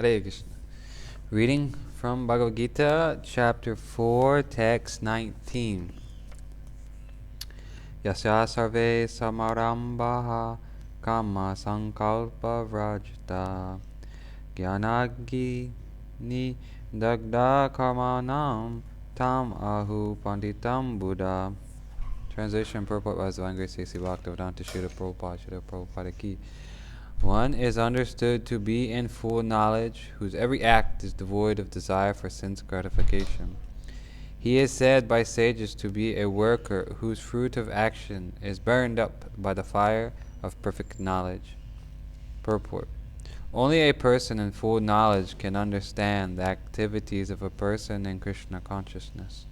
Hare Krishna. Reading from Bhagavad-gītā, chapter 4, text 19. Yasya sarve samarambaha kama sankalpa vrajata gyanagi ni dagda karmanam tam ahu panditam buddha. Translation and purport by Divine Grace A.C. Bhaktivedanta Srila Prabhupada Ki. One is understood to be in full knowledge, whose every act is devoid of desire for sense gratification. He is said by sages to be a worker whose fruit of action is burned up by the fire of perfect knowledge. Purport. Only a person in full knowledge can understand the activities of a person in Krishna consciousness.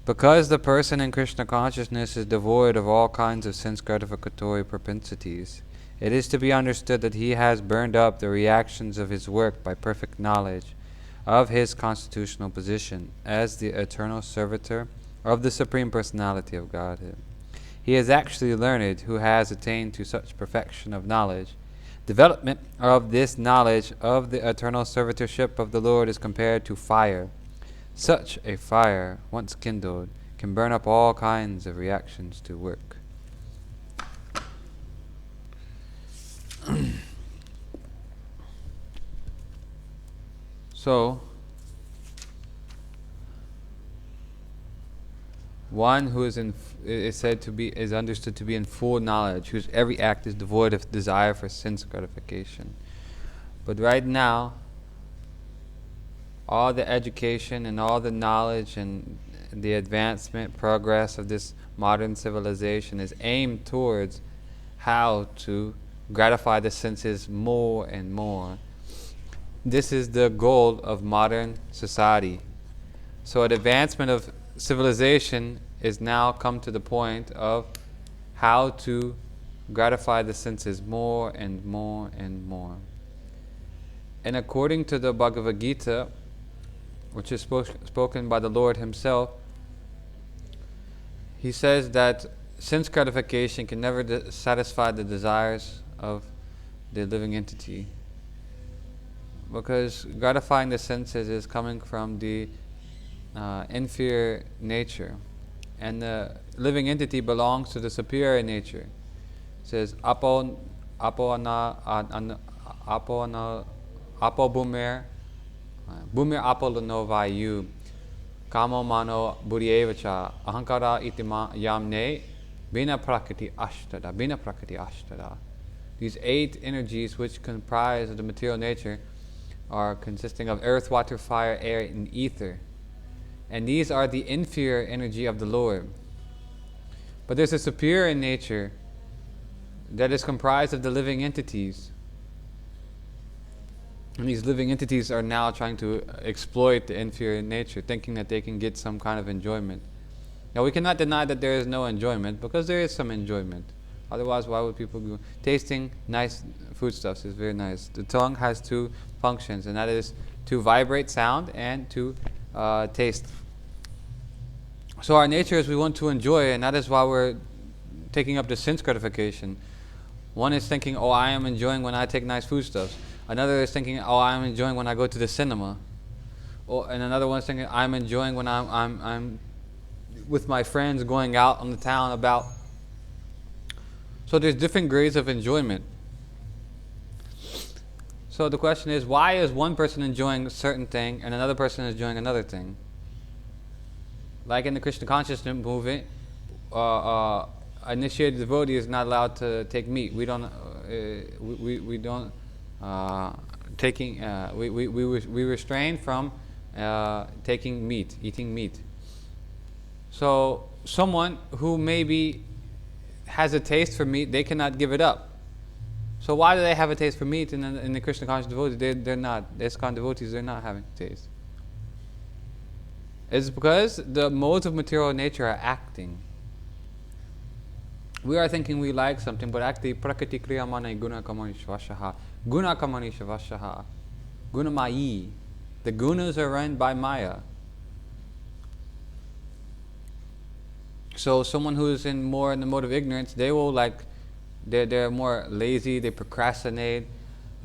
Because the person in Krishna consciousness is devoid of all kinds of sense gratificatory propensities, it is to be understood that he has burned up the reactions of his work by perfect knowledge of his constitutional position as the eternal servitor of the Supreme Personality of Godhead. He is actually learned who has attained to such perfection of knowledge. Development of this knowledge of the eternal servitorship of the Lord is compared to fire. Such a fire, once kindled, can burn up all kinds of reactions to work. So, one who is understood to be in full knowledge, whose every act is devoid of desire for sense gratification. But right now, all the education and all the knowledge and the advancement, progress of this modern civilization is aimed towards how to gratify the senses more and more. This is the goal of modern society. So an advancement of civilization is now come to the point of how to gratify the senses more and more and more. And according to the Bhagavad-gītā, which is spoken by the Lord Himself, He says that sense gratification can never satisfy the desires of the living entity, because gratifying the senses is coming from the inferior nature, and the living entity belongs to the superior nature. It says apo bumer apo lano vayu kamo mano buddhyevacha ahankara itima yamne bina prakriti ashtada. These 8 energies which comprise of the material nature are consisting of earth, water, fire, air, and ether. And these are the inferior energy of the Lord. But there's a superior nature that is comprised of the living entities. And these living entities are now trying to exploit the inferior nature, thinking that they can get some kind of enjoyment. Now we cannot deny that there is no enjoyment, because there is some enjoyment. Otherwise, why would people go? Tasting nice foodstuffs is very nice. The tongue has 2 functions, and that is to vibrate sound and to taste. So our nature is we want to enjoy, and that is why we're taking up the sense gratification. One is thinking, oh, I am enjoying when I take nice foodstuffs. Another is thinking, oh, I am enjoying when I go to the cinema. And another one is thinking, I'm enjoying when I'm with my friends going out on the town about. So there's different grades of enjoyment. So the question is, why is one person enjoying a certain thing and another person is enjoying another thing? Like in the Krishna consciousness movement, initiated devotee is not allowed to take meat. We restrain from taking meat, eating meat. So someone who maybe has a taste for meat, they cannot give it up. So why do they have a taste for meat in the Krishna conscious devotees? They're not. The ISKCON devotees, they're not having taste. It's because the modes of material nature are acting. We are thinking we like something, but actually prakriti kriyamane guna kamani shvashaha. Guna kamani shvashaha. Guna Mayy. The gunas are run by Maya. So someone who is more in the mode of ignorance, they will they're more lazy, they procrastinate,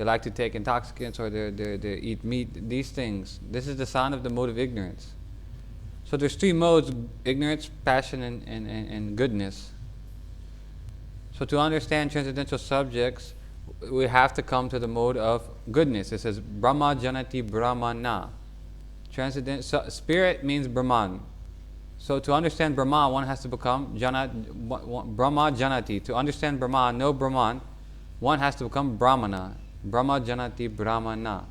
they like to take intoxicants, or they eat meat, these things. This is the sign of the mode of ignorance. So there's three modes: ignorance, passion, and goodness. So to understand transcendental subjects, we have to come to the mode of goodness. It says, Brahma janati brahmana. Spirit means Brahman. So to understand Brahman, one has to become Brahma janati. To understand Brahman, know Brahman, one has to become Brahmana. Brahma janati brahmana.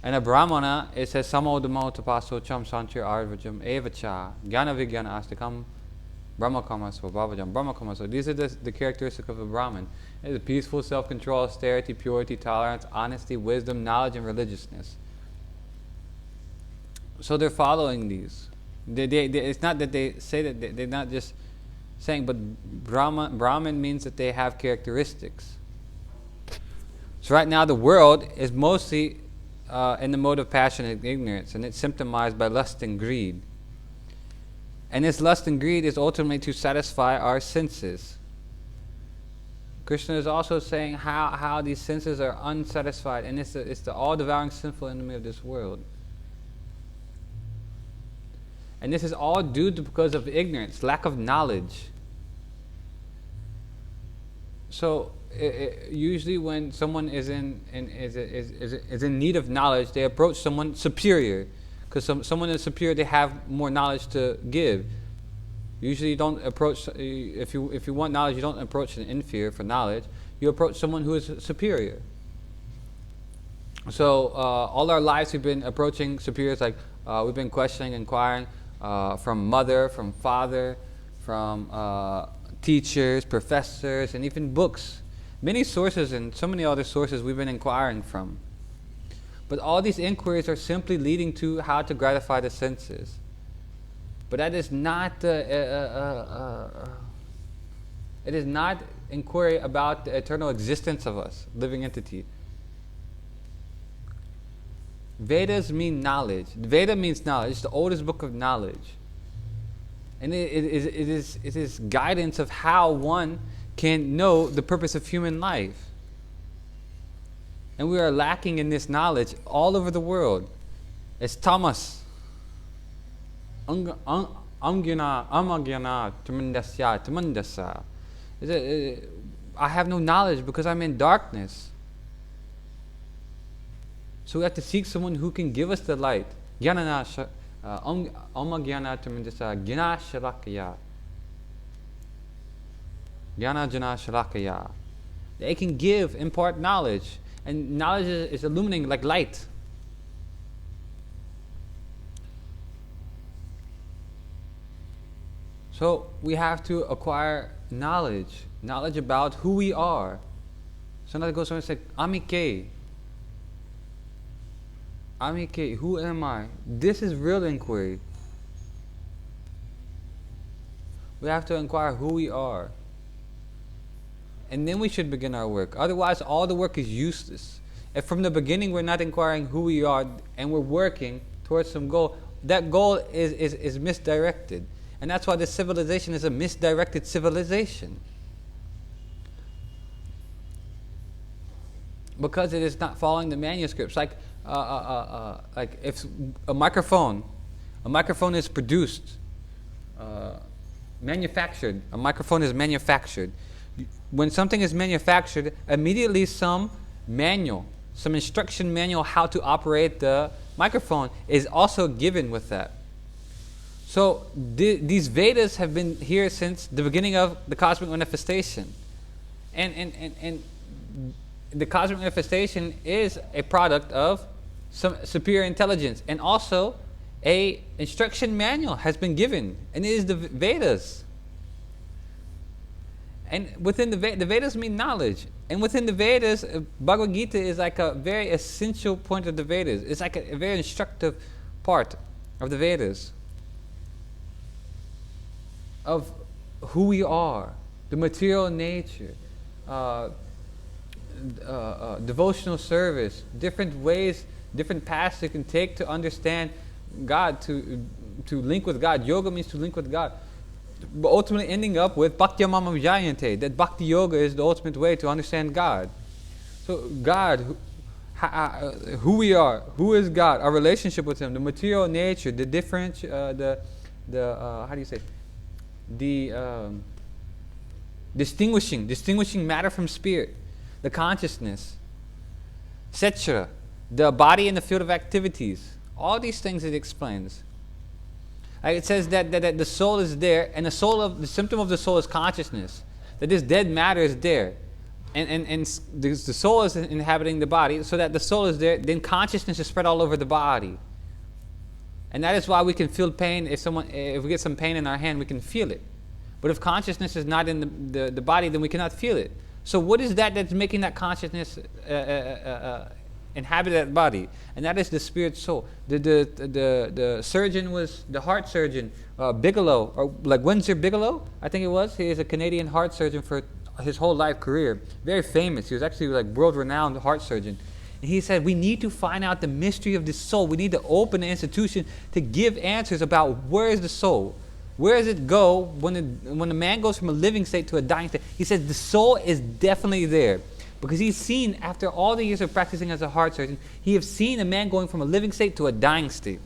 And a Brahmana, it says, Samodamo tapaso cham sanchir arvajam evacha jnana vijnana astakam Brahma karma svabhavajam Brahma karma. So these are the characteristics of a Brahman. It is peaceful, self-control, austerity, purity, tolerance, honesty, wisdom, knowledge, and religiousness. So they're following these. It's not that they say that, they're not just saying, but Brahman means that they have characteristics. So right now the world is mostly in the mode of passion and ignorance, and it's symptomized by lust and greed. And this lust and greed is ultimately to satisfy our senses. Krishna is also saying how these senses are unsatisfied, and it's the all-devouring sinful enemy of this world. And this is all due to because of ignorance, lack of knowledge. So usually when someone is in need of knowledge, they approach someone superior. Because someone is superior, they have more knowledge to give. Usually you don't approach, if you want knowledge, you don't approach an inferior for knowledge. You approach someone who is superior. So all our lives we've been approaching superiors, like we've been questioning, inquiring from mother, from father, from teachers, professors, and even books. Many sources and so many other sources we've been inquiring from. But all these inquiries are simply leading to how to gratify the senses. But that is not it is not inquiry about the eternal existence of us, living entity. Vedas mean knowledge. Veda means knowledge. It's the oldest book of knowledge. And it is guidance of how one can know the purpose of human life. And we are lacking in this knowledge all over the world. It's tamas. Amgyana, amagyana, tamandasya. I have no knowledge because I'm in darkness. So we have to seek someone who can give us the light. Jnana amagyana tamandasya, jnana shalakaya. Jnana jana shalakaya. They can impart knowledge. And knowledge is illuminating like light. So we have to acquire knowledge about who we are. Sanātana Gosvāmī said, Amike, who am I? This is real inquiry. We have to inquire who we are. And then we should begin our work. Otherwise, all the work is useless. If from the beginning we're not inquiring who we are and we're working towards some goal, that goal is misdirected. And that's why this civilization is a misdirected civilization. Because it is not following the manuscripts. Like if a microphone is produced, manufactured. A microphone is manufactured. When something is manufactured, immediately some instruction manual how to operate the microphone is also given with that. So these Vedas have been here since the beginning of the cosmic manifestation. And the cosmic manifestation is a product of some superior intelligence. And also a instruction manual has been given. And it is the Vedas. And within the Vedas mean knowledge. And within the Vedas, Bhagavad-gītā is like a very essential point of the Vedas. It's like a very instructive part of the Vedas. Of who we are, the material nature, devotional service, different ways, different paths you can take to understand God, to link with God. Yoga means to link with God. But ultimately ending up with bhakti mamam jayante, that bhakti yoga is the ultimate way to understand God. So God, who we are, who is God, our relationship with Him, the material nature, the different, how do you say, the distinguishing matter from spirit, the consciousness, etc., the body and the field of activities, all these things it explains. It says that the soul is there, and the symptom of the soul is consciousness. That this dead matter is there, and the soul is inhabiting the body, so that the soul is there. Then consciousness is spread all over the body, and that is why we can feel pain. If we get some pain in our hand, we can feel it. But if consciousness is not in the body, then we cannot feel it. So what is that's making that consciousness inhabit that body? And that is the spirit soul. The surgeon was the heart surgeon, Bigelow, or like Windsor Bigelow, I think it was. He is a Canadian heart surgeon for his whole life career. Very famous. He was actually like world-renowned heart surgeon. And he said, we need to find out the mystery of the soul. We need to open the institution to give answers about where is the soul. Where does it go when the man goes from a living state to a dying state? He says the soul is definitely there. Because he's seen, after all the years of practicing as a heart surgeon, he has seen a man going from a living state to a dying state.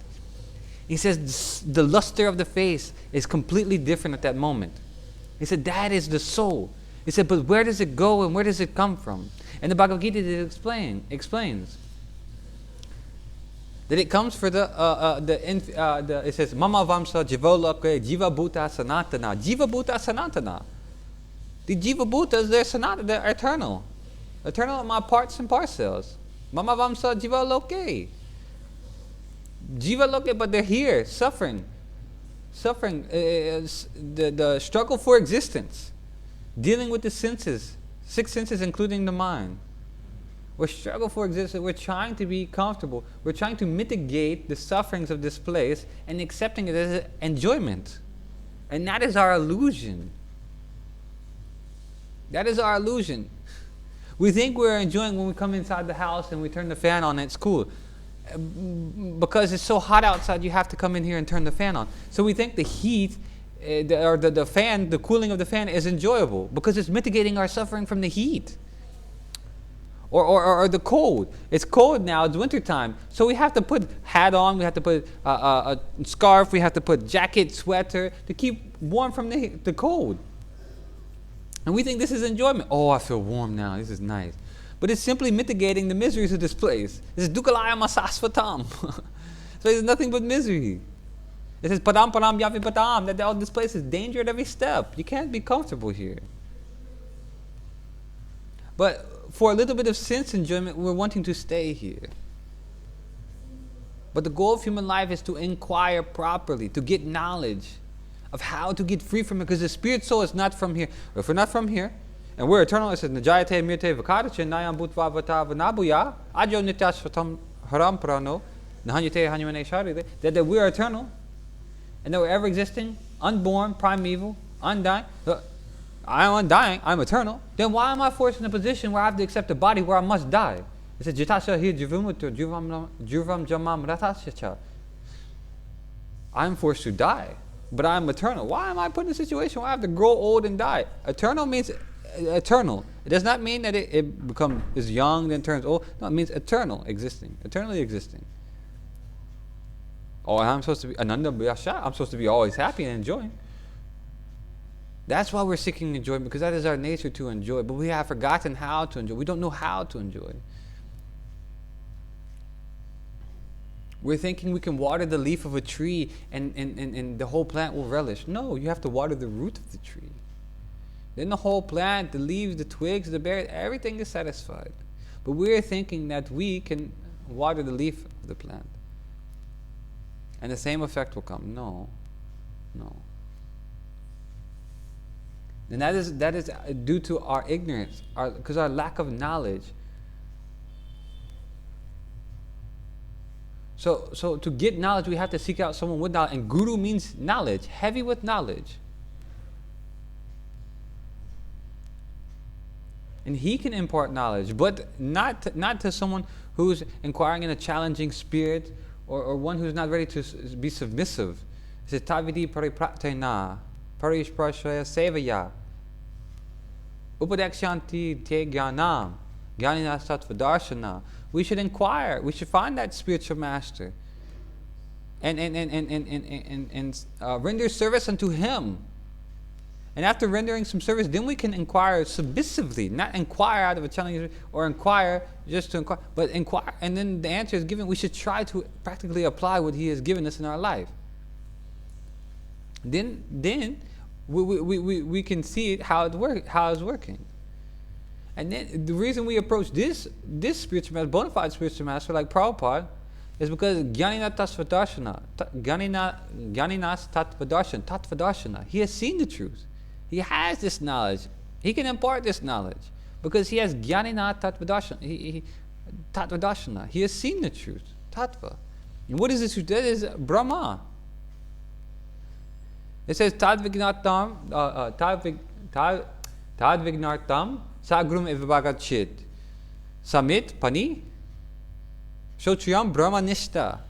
He says the luster of the face is completely different at that moment. He said that is the soul. He said, but where does it go and where does it come from? And the Bhagavad-gītā explains that it comes for it says, Mama Vamsa Jivoloke Jiva Bhuta Sanātana. Jiva Bhuta Sanātana. The Jiva Bhutas, they're eternal. Eternal are my parts and parcels. Mama Vamsa Jiva Loke. Jiva Loke, but they're here, suffering. Suffering, the struggle for existence. Dealing with the senses, 6 senses including the mind. We struggle for existence. We're trying to be comfortable. We're trying to mitigate the sufferings of this place and accepting it as enjoyment. And that is our illusion. That is our illusion. We think we're enjoying when we come inside the house and we turn the fan on at school. Because it's so hot outside, you have to come in here and turn the fan on. So we think the heat, the fan, the cooling of the fan is enjoyable because it's mitigating our suffering from the heat. Or the cold. It's cold now, it's winter time. So we have to put hat on, we have to put a scarf, we have to put jacket, sweater to keep warm from the cold. And we think this is enjoyment. Oh, I feel warm now, this is nice. But it's simply mitigating the miseries of this place. This is dukkhalaya masasvatam. So it's nothing but misery. It says padam padam yavi padam, that all this place is danger at every step. You can't be comfortable here. But for a little bit of sense enjoyment, we're wanting to stay here. But the goal of human life is to inquire properly, to get knowledge of how to get free from it, because the spirit soul is not from here. If we're not from here, and we're eternal, it says, Najayate mirte vakadache nayam bhutva vata vanabuya adyo nityashvatam haram prano nahanyate hanyamane sharire, that we are eternal, and that we're ever existing, unborn, primeval, undying. I am undying, I'm eternal. Then why am I forced in a position where I have to accept a body where I must die? It says, Jitasya hi jivumutu juvam jamam ratasyacha. I'm forced to die, but I'm eternal. Why am I put in a situation where I have to grow old and die? Eternal means eternal. It does not mean that it is young then turns old. No, it means eternal, existing, eternally existing. Oh, I'm supposed to be Ananda Bhyasha. I'm supposed to be always happy and enjoying. That's why we're seeking enjoyment, because that is our nature to enjoy. But we have forgotten how to enjoy. We don't know how to enjoy. We're thinking we can water the leaf of a tree and the whole plant will relish. No, you have to water the root of the tree. Then the whole plant, the leaves, the twigs, the berries, everything is satisfied. But we're thinking that we can water the leaf of the plant, and the same effect will come. No. And that is due to our ignorance, because our lack of knowledge. So to get knowledge, we have to seek out someone with knowledge. And guru means knowledge, heavy with knowledge. And he can impart knowledge, but not to someone who's inquiring in a challenging spirit, or one who's not ready to be submissive. It says, Tavidi paripratena, parishprashaya sevaya, upadekshanti te jnanam, Jnaninas tattvataḥ. We should inquire. We should find that spiritual master, and render service unto him. And after rendering some service, then we can inquire submissively, not inquire out of a challenge or inquire just to inquire, but inquire. And then the answer is given. We should try to practically apply what he has given us in our life. Then we can see it, how it's working. And then the reason we approach this spiritual master, bona fide spiritual master like Prabhupada, is because Jnaninas tattvataḥ. He has seen the truth. He has this knowledge. He can impart this knowledge because he has Jnaninas tattvataḥ. He has seen the truth. Tattva. And what is this truth? That is Brahma. It says tadvignartam sagrum evibhagachid samit pani shotriyam brahmanishta.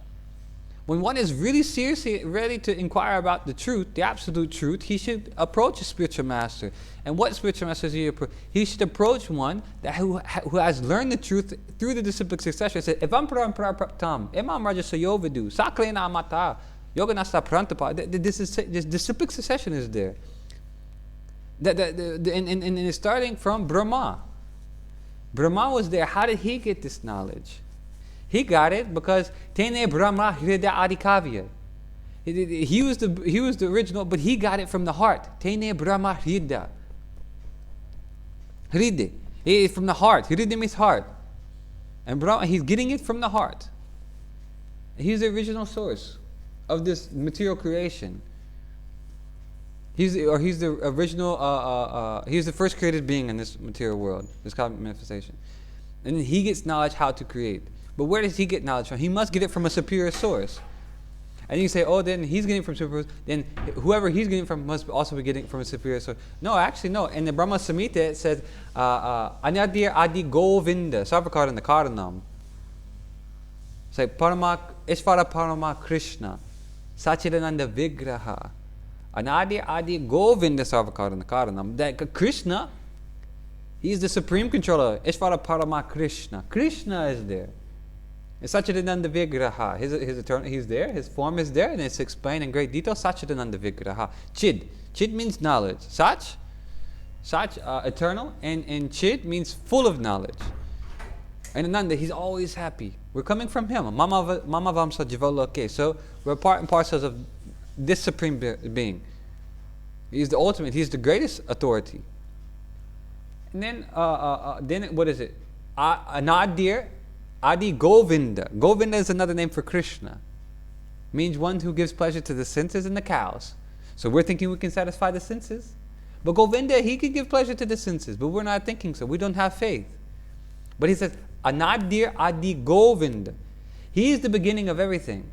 When one is really seriously ready to inquire about the truth, the absolute truth, he should approach a spiritual master. And what spiritual master does he approach? He should approach one who has learned the truth through the disciplic succession. He says, Evam praptam, emam rajasayovidu, saklena mata, yoga nasta prantapa. This disciplic succession is there. And it's starting from Brahma. Brahma was there. How did he get this knowledge? He got it because Tene Brahma Hrida Adikavya. He was the original, but he got it from the heart. Tene Brahma Hrida. Hride. From the heart. Hrida means heart. And Brahma, he's getting it from the heart. He's the original source of this material creation. He's the original. He's the first created being in this material world, this cosmic manifestation, and then he gets knowledge how to create. But where does he get knowledge from? He must get it from a superior source. And you say, oh, then he's getting it from superior. Then whoever he's getting it from must also be getting it from a superior source. No, actually, no. In the Brahma Samhita it says, Anyadir Adi Govinda Sarvakaran Karanam. Say Parama Ishvara Parama Krishna Sachidananda Vigraha. Anadi Adi Govinda Sarvakaran Karanam. That Krishna, he is the supreme controller. Ishvara Parama Krishna. Krishna is there. Sachidananda Vigraha. His eternal, he's there, his form is there, and it's explained in great detail. Sachidananda Vigraha. Chid. Chid means knowledge. Sach, eternal, and Chid means full of knowledge. And Ananda, he's always happy. We're coming from him. Mama Vamsa Jivaloke. So we're part and parcels of this supreme being. He's the ultimate, he's the greatest authority. And then what is it? Anadir Adi Govinda. Govinda is another name for Krishna. Means one who gives pleasure to the senses and the cows. So we're thinking we can satisfy the senses. But Govinda, he can give pleasure to the senses, but we're not thinking so. We don't have faith. But he says, Anadir Adi Govinda. He is the beginning of everything.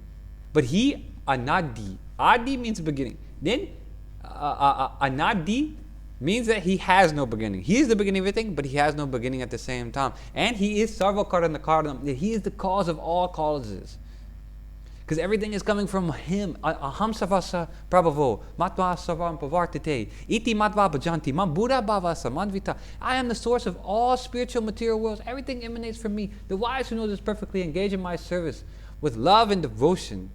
But he, Anadi. Adi means beginning. Then, Anadi means that he has no beginning. He is the beginning of everything, but he has no beginning at the same time. And he is Sarvakaranakaranam. He is the cause of all causes. Because everything is coming from him. Aham savasa prabhavo, matva savam pavartate, iti matva bhajanti, mam buddha bhavasa manvita. I am the source of all spiritual material worlds. Everything emanates from me. The wise who know this perfectly engage in my service with love and devotion.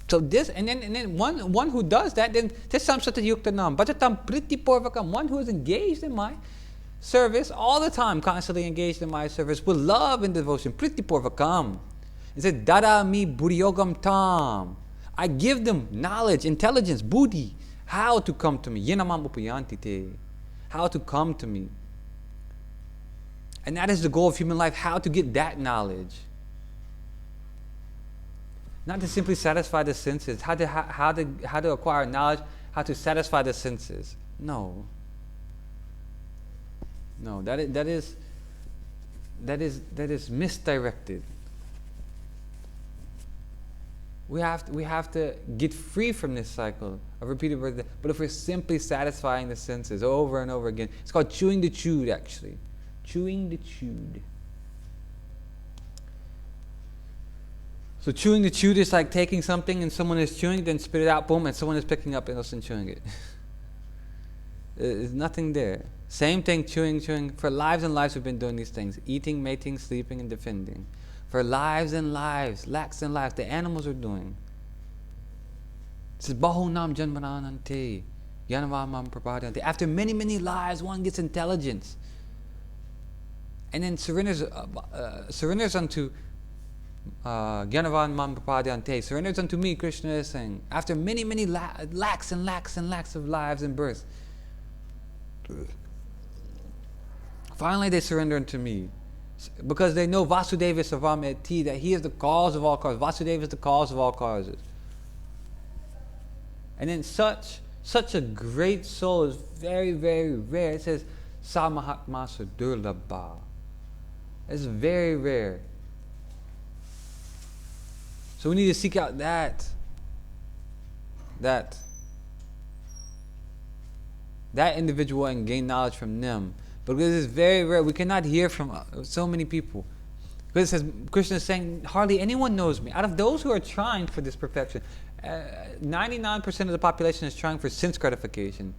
So this, and then one who does that, then tesamsata yuktanam, bhajatam priti porvakam, one who is engaged in my service all the time, constantly engaged in my service with love and devotion, priti porvakam. It says, dada mi buddhiyogam tam. I give them knowledge, intelligence, buddhi, how to come to me. Yenamam upayanti te. How to come to me. And that is the goal of human life, how to get that knowledge. Not to simply satisfy the senses, how to acquire knowledge, how to satisfy the senses. No, that is misdirected. We have to get free from this cycle of repeated birth. But if we're simply satisfying the senses over and over again, it's called chewing the chewed, actually. Chewing the chewed. So chewing the chewed is like taking something and someone is chewing, then spit it out, boom, and someone is picking up and chewing it. There's nothing there. Same thing, chewing. For lives and lives we've been doing these things. Eating, mating, sleeping, and defending. For lives and lives, lakhs and lakhs, the animals are doing. It says, Bahunam Janmananante, Yanavamam Prapadante. After many, many lives, one gets intelligence. And then surrenders unto Gyanavan Prapadante, surrenders unto me, Krishna is saying. After many, many lakhs and lakhs and lakhs of lives and births, finally they surrender unto me. Because they know Vasudeva Savam Eti, that he is the cause of all causes. Vasudeva is the cause of all causes. And then such a great soul is very, very rare. It says, Samahatmasa Durlabha. It's very rare. So we need to seek out that individual and gain knowledge from them. Because it's very rare. We cannot hear from so many people. Because it says, Krishna is saying, hardly anyone knows me. Out of those who are trying for this perfection, 99% of the population is trying for sense gratification.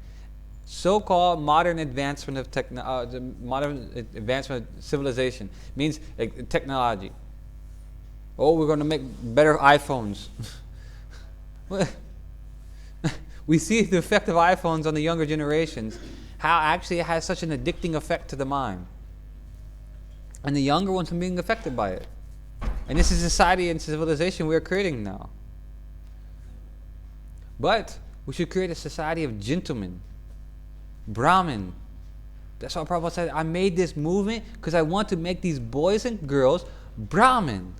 So-called modern advancement of modern advancement of civilization means technology. Oh, we're going to make better iPhones. We see the effect of iPhones on the younger generations, how actually it has such an addicting effect to the mind. And the younger ones are being affected by it. And this is society and civilization we're creating now. But we should create a society of gentlemen, Brahmin. That's why Prabhupada said, I made this movement because I want to make these boys and girls Brahmin.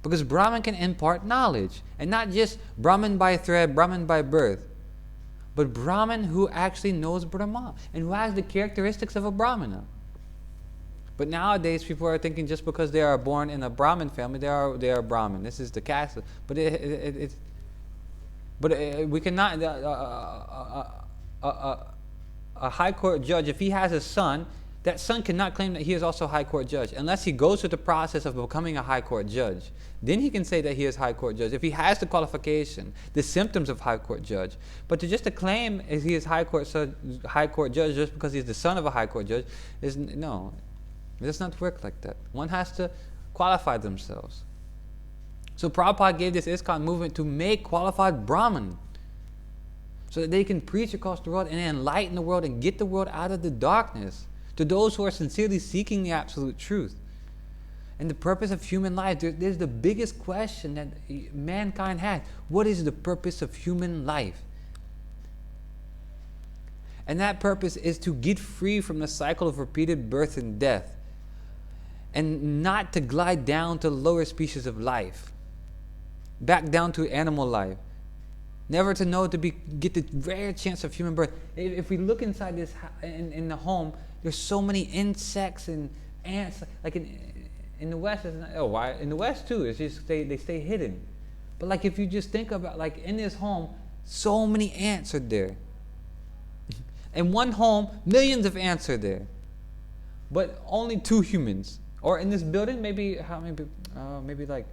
Because Brahmin can impart knowledge. And not just Brahmin by thread, Brahmin by birth. But Brahmin who actually knows Brahma. And who has the characteristics of a Brahmana. But nowadays people are thinking just because they are born in a Brahmin family, they are Brahmin. This is the caste. But we cannot... a high court judge, if he has a son, that son cannot claim that he is also a high court judge unless he goes through the process of becoming a high court judge. Then he can say that he is high court judge if he has the qualification, the symptoms of high court judge. But to claim he is high court judge just because he's the son of a high court judge is no. It does not work like that. One has to qualify themselves. So Prabhupada gave this ISKCON movement to make qualified Brahmin, so that they can preach across the world and enlighten the world and get the world out of the darkness to those who are sincerely seeking the absolute truth. And the purpose of human life, there's the biggest question that mankind has. What is the purpose of human life? And that purpose is to get free from the cycle of repeated birth and death, and not to glide down to lower species of life, back down to animal life. Never to know get the rare chance of human birth. If we look inside this in the home, there's so many insects and ants. Like in the West, in the West too, it's just they stay hidden. But like if you just think about like in this home, so many ants are there. In one home, millions of ants are there, but only 2 humans. Or in this building, maybe like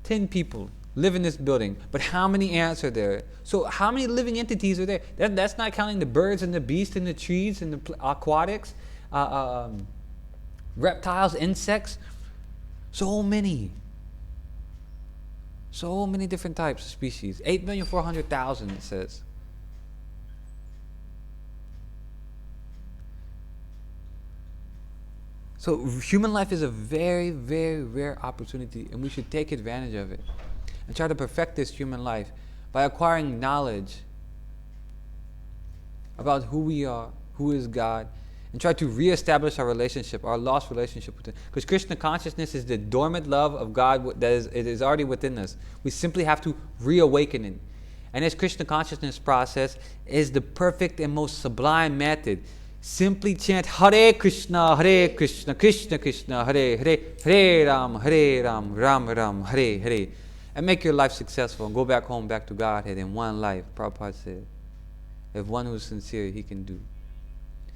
10 people live in this building, but how many ants are there? So how many living entities are there? That's not counting the birds and the beasts and the trees and the aquatics, reptiles, insects. So many different types of species. 8,400,000 it says. So human life is a very, very rare opportunity, and we should take advantage of it and try to perfect this human life by acquiring knowledge about who we are, who is God, and try to reestablish our relationship, our lost relationship with Him. Because Krishna consciousness is the dormant love of God that is already within us. We simply have to reawaken it. And this Krishna consciousness process is the perfect and most sublime method. Simply chant Hare Krishna, Krishna Krishna, Hare Hare, Hare Ram, Ram Ram, Hare Hare. And make your life successful and go back home, back to Godhead in one life. Prabhupada said, if one who is sincere, he can do.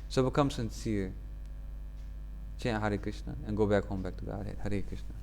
So become sincere, chant Hare Krishna, and go back home, back to Godhead. Hare Krishna.